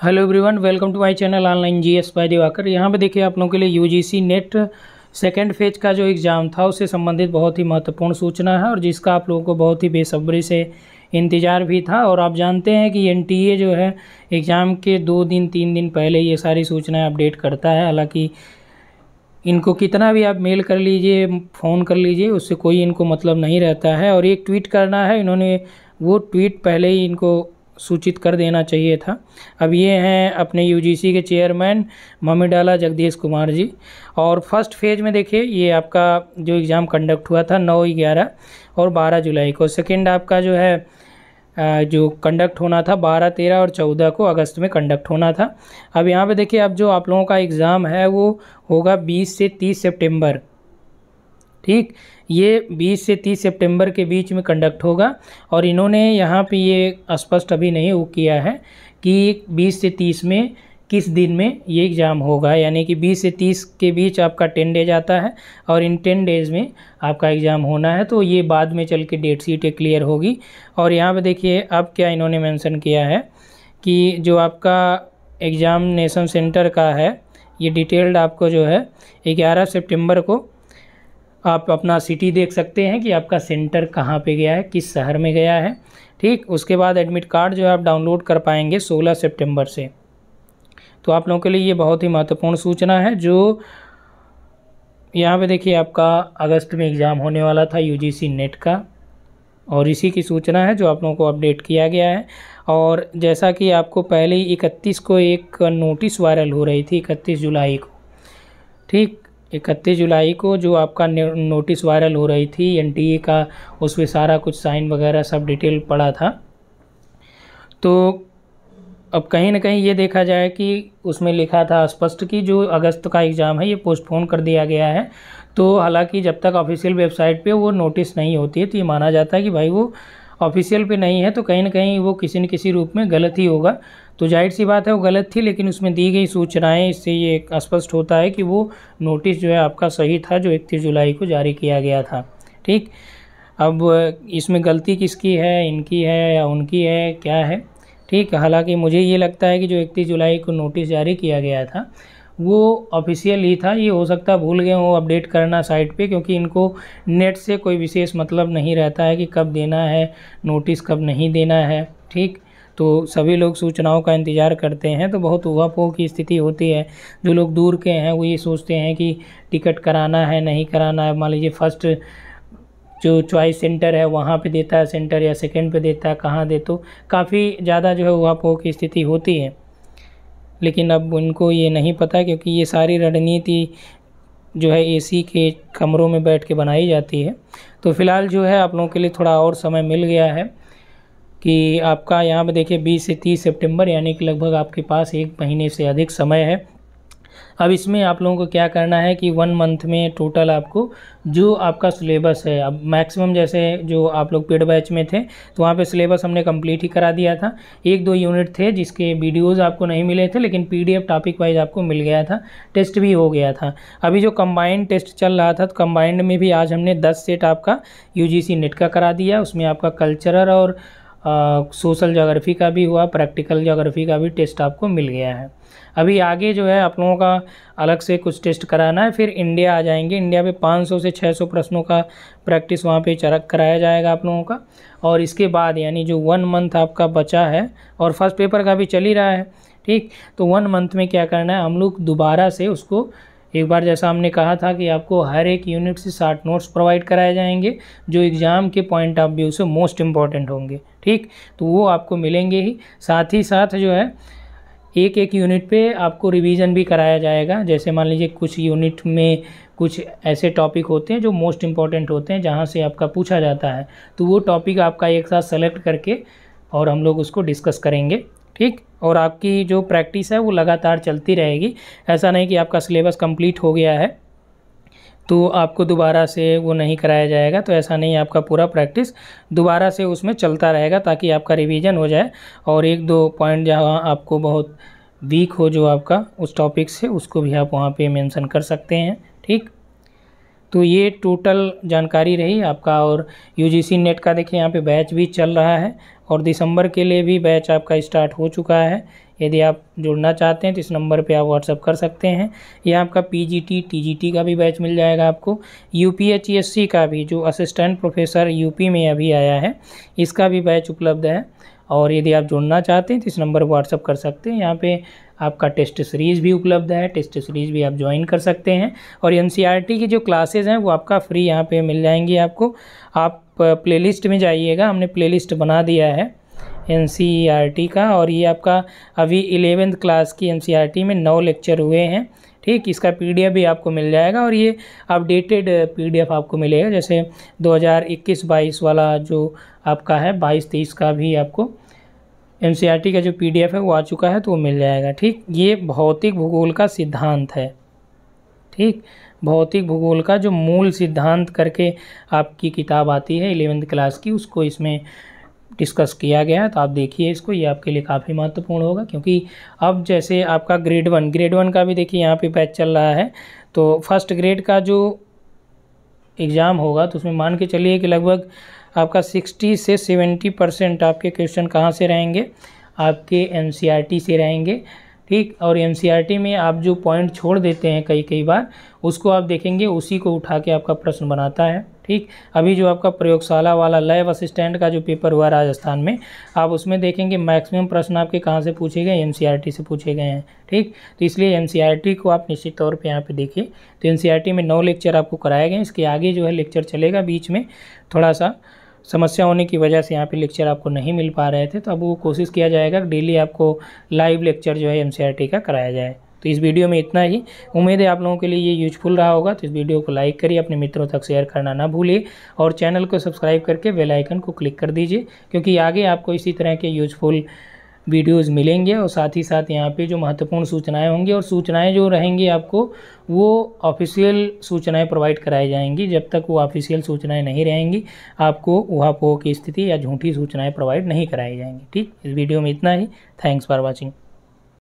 Hello everyone, welcome to my channel online GS by Diwakar. यहाँ पे देखिए आप लोगों के लिए यूजीसी नेट सेकेंड फेज का जो एग्ज़ाम था उससे संबंधित बहुत ही महत्वपूर्ण सूचना है और जिसका आप लोगों को बहुत ही बेसब्री से इंतज़ार भी था। और आप जानते हैं कि एनटीए जो है एग्ज़ाम के 2 दिन 3 दिन पहले ये सारी सूचनाएं अपडेट करता है। हालांकि इनको कितना भी आप मेल कर लीजिए, फ़ोन कर लीजिए, उससे कोई इनको मतलब नहीं रहता है। और एक ट्वीट करना है, इन्होंने वो ट्वीट पहले ही इनको सूचित कर देना चाहिए था। अब ये हैं अपने यूजीसी के चेयरमैन मम्मीडाला जगदीश कुमार जी। और फर्स्ट फेज में देखिए ये आपका जो एग्ज़ाम कंडक्ट हुआ था 9, 11 और 12 जुलाई को। सेकंड आपका जो है जो कंडक्ट होना था 12, 13 और 14 को अगस्त में कंडक्ट होना था। अब यहाँ पे देखिए अब जो आप लोगों का एग्ज़ाम है वो होगा 20 से 30 सितंबर। ठीक, ये 20 से 30 सितंबर के बीच में कंडक्ट होगा। और इन्होंने यहाँ पे ये स्पष्ट अभी नहीं वो किया है कि 20 से 30 में किस दिन में ये एग्ज़ाम होगा, यानी कि 20 से 30 के बीच आपका 10 डेज आता है और इन 10 डेज़ में आपका एग्ज़ाम होना है। तो ये बाद में चल के डेट शीट क्लियर होगी। और यहाँ पे देखिए अब क्या इन्होंने मेंशन किया है कि जो आपका एग्ज़ामिनेशन सेंटर का है ये डिटेल्ड आपको जो है 11 सितंबर को आप अपना सिटी देख सकते हैं कि आपका सेंटर कहाँ पे गया है, किस शहर में गया है। ठीक, उसके बाद एडमिट कार्ड जो है आप डाउनलोड कर पाएंगे 16 सितंबर से। तो आप लोगों के लिए ये बहुत ही महत्वपूर्ण सूचना है। जो यहाँ पे देखिए आपका अगस्त में एग्ज़ाम होने वाला था यूजीसी नेट का, और इसी की सूचना है जो आप लोगों को अपडेट किया गया है। और जैसा कि आपको पहले ही 31 को एक नोटिस वायरल हो रही थी, 31 जुलाई को। ठीक, 31 जुलाई को जो आपका नोटिस वायरल हो रही थी एनटीए का, उसमें सारा कुछ साइन वगैरह सब डिटेल पड़ा था। तो अब कहीं ना कहीं ये देखा जाए कि उसमें लिखा था स्पष्ट कि जो अगस्त का एग्ज़ाम है ये पोस्टपोन कर दिया गया है। तो हालांकि जब तक ऑफिशियल वेबसाइट पे वो नोटिस नहीं होती है तो ये माना जाता है कि भाई वो ऑफिशियल पे नहीं है, तो कहीं ना कहीं वो किसी न किसी रूप में गलत ही होगा। तो जाहिर सी बात है वो गलत थी, लेकिन उसमें दी गई सूचनाएं इससे ये स्पष्ट होता है कि वो नोटिस जो है आपका सही था जो 31 जुलाई को जारी किया गया था। ठीक, अब इसमें गलती किसकी है, इनकी है या उनकी है, क्या है? ठीक, हालांकि मुझे ये लगता है कि जो 31 जुलाई को नोटिस जारी किया गया था वो ऑफिशियल ही था। ये हो सकता है भूल गए वो अपडेट करना साइट पे, क्योंकि इनको नेट से कोई विशेष मतलब नहीं रहता है कि कब देना है नोटिस, कब नहीं देना है। ठीक, तो सभी लोग सूचनाओं का इंतज़ार करते हैं, तो बहुत ऊहापोह की स्थिति होती है। जो लोग दूर के हैं वो ये सोचते हैं कि टिकट कराना है नहीं कराना है। मान लीजिए फर्स्ट जो चॉइस सेंटर है वहाँ पे देता है सेंटर, या सेकंड पे देता है, कहाँ दे, तो काफ़ी ज़्यादा जो है ऊहापोह की स्थिति होती है। लेकिन अब उनको ये नहीं पता, क्योंकि ये सारी रणनीति जो है एसी के कमरों में बैठ के बनाई जाती है। तो फ़िलहाल जो है आप लोगों के लिए थोड़ा और समय मिल गया है कि आपका यहाँ पे देखिए 20 से 30 सितंबर, यानी कि लगभग आपके पास 1 महीने से अधिक समय है। अब इसमें आप लोगों को क्या करना है कि 1 मंथ में टोटल आपको जो आपका सिलेबस है, अब मैक्सिमम जैसे जो आप लोग पेड बैच में थे तो वहाँ पे सिलेबस हमने कंप्लीट ही करा दिया था। 1-2 यूनिट थे जिसके वीडियोस आपको नहीं मिले थे, लेकिन पीडीएफ टॉपिक वाइज आपको मिल गया था, टेस्ट भी हो गया था। अभी जो कंबाइंड टेस्ट चल रहा था तो कंबाइंड में भी आज हमने 10 सेट आपका यूजीसी नेट का करा दिया। उसमें आपका कल्चरल और सोशल ज्योग्राफी का भी हुआ, प्रैक्टिकल ज्योग्राफी का भी टेस्ट आपको मिल गया है। अभी आगे जो है आप लोगों का अलग से कुछ टेस्ट कराना है, फिर इंडिया आ जाएंगे। इंडिया पे 500 से 600 प्रश्नों का प्रैक्टिस वहाँ पे कराया जाएगा आप लोगों का। और इसके बाद यानी जो 1 मंथ आपका बचा है, और फर्स्ट पेपर का भी चल ही रहा है। ठीक, तो 1 मंथ में क्या करना है, हम लोग दोबारा से उसको एक बार, जैसा हमने कहा था कि आपको हर एक यूनिट से 60 नोट्स प्रोवाइड कराए जाएंगे जो एग्ज़ाम के पॉइंट ऑफ व्यू से मोस्ट इम्पॉर्टेंट होंगे। ठीक, तो वो आपको मिलेंगे ही। साथ ही साथ जो है एक यूनिट पे आपको रिवीजन भी कराया जाएगा। जैसे मान लीजिए कुछ यूनिट में कुछ ऐसे टॉपिक होते हैं जो मोस्ट इम्पॉर्टेंट होते हैं, जहाँ से आपका पूछा जाता है, तो वो टॉपिक आपका एक साथ सेलेक्ट करके और हम लोग उसको डिस्कस करेंगे। ठीक, और आपकी जो प्रैक्टिस है वो लगातार चलती रहेगी। ऐसा नहीं कि आपका सिलेबस कंप्लीट हो गया है तो आपको दोबारा से वो नहीं कराया जाएगा, तो ऐसा नहीं, आपका पूरा प्रैक्टिस दोबारा से उसमें चलता रहेगा ताकि आपका रिवीजन हो जाए। और 1-2 पॉइंट जहाँ आपको बहुत वीक हो जो आपका उस टॉपिक से, उसको भी आप वहाँ पे मेंशन कर सकते हैं। ठीक, तो ये टोटल जानकारी रही आपका। और यूजीसी नेट का देखिए यहाँ पे बैच भी चल रहा है और दिसंबर के लिए भी बैच आपका स्टार्ट हो चुका है। यदि आप जुड़ना चाहते हैं तो इस नंबर पे आप व्हाट्सअप कर सकते हैं। यह आपका पीजीटी टीजीटी का भी बैच मिल जाएगा आपको। यूपीएचईएससी का भी, जो असिस्टेंट प्रोफेसर यूपी में अभी आया है, इसका भी बैच उपलब्ध है। और यदि आप जुड़ना चाहते हैं तो इस नंबर पर व्हाट्सअप कर सकते हैं। यहाँ पे आपका टेस्ट सीरीज़ भी उपलब्ध है, टेस्ट सीरीज़ भी आप ज्वाइन कर सकते हैं। और एनसीईआरटी की जो क्लासेज हैं वो आपका फ्री यहाँ पे मिल जाएंगी आपको। आप प्लेलिस्ट में जाइएगा, हमने प्लेलिस्ट बना दिया है एनसीईआरटी का। और ये आपका अभी 11th क्लास की एनसीईआरटी में 9 लेक्चर हुए हैं, ठीक। इसका पीडीएफ भी आपको मिल जाएगा और ये अपडेटेड पीडीएफ आपको मिलेगा। जैसे 2021-22 वाला जो आपका है, 22-23 का भी आपको एनसीईआरटी का जो पीडीएफ है वो आ चुका है, तो वो मिल जाएगा, ठीक। ये भौतिक भूगोल का सिद्धांत है, ठीक। भौतिक भूगोल का जो मूल सिद्धांत करके आपकी किताब आती है 11th क्लास की, उसको इसमें डिस्कस किया गया है। तो आप देखिए इसको, ये आपके लिए काफ़ी महत्वपूर्ण होगा। क्योंकि अब जैसे आपका ग्रेड वन का भी देखिए यहाँ पे बैच चल रहा है। तो फर्स्ट ग्रेड का जो एग्ज़ाम होगा तो उसमें मान के चलिए कि लगभग आपका 60 से 70% आपके क्वेश्चन कहाँ से रहेंगे, आपके एनसीईआरटी से रहेंगे, ठीक। और एनसीईआरटी में आप जो पॉइंट छोड़ देते हैं कई बार, उसको आप देखेंगे उसी को उठा के आपका प्रश्न बनाता है, ठीक। अभी जो आपका प्रयोगशाला वाला लैब असिस्टेंट का जो पेपर हुआ राजस्थान में, आप उसमें देखेंगे मैक्सिमम प्रश्न आपके कहाँ से पूछे गए, एनसीईआरटी से पूछे गए हैं, ठीक। तो इसलिए एनसीईआरटी को आप निश्चित तौर पे यहाँ पे देखिए। तो एनसीईआरटी में 9 लेक्चर आपको कराए गए। इसके आगे जो है लेक्चर चलेगा, बीच में थोड़ा सा समस्या होने की वजह से यहाँ पे लेक्चर आपको नहीं मिल पा रहे थे, तो अब वो कोशिश किया जाएगा डेली आपको लाइव लेक्चर जो है एनसीईआरटी का कराया जाए। तो इस वीडियो में इतना ही। उम्मीद है आप लोगों के लिए ये यूजफुल रहा होगा। तो इस वीडियो को लाइक करिए, अपने मित्रों तक शेयर करना ना भूलिए और चैनल को सब्सक्राइब करके बेल आइकन को क्लिक कर दीजिए, क्योंकि आगे आपको इसी तरह के यूजफुल वीडियोस मिलेंगे। और साथ ही साथ यहाँ पे जो महत्वपूर्ण सूचनाएं होंगी, और सूचनाएं जो रहेंगी आपको वो ऑफिशियल सूचनाएं प्रोवाइड कराई जाएंगी। जब तक वो ऑफिशियल सूचनाएं नहीं रहेंगी, आपको ऊहापोह की स्थिति या झूठी सूचनाएं प्रोवाइड नहीं कराई जाएंगी, ठीक। इस वीडियो में इतना ही। Thanks for watching.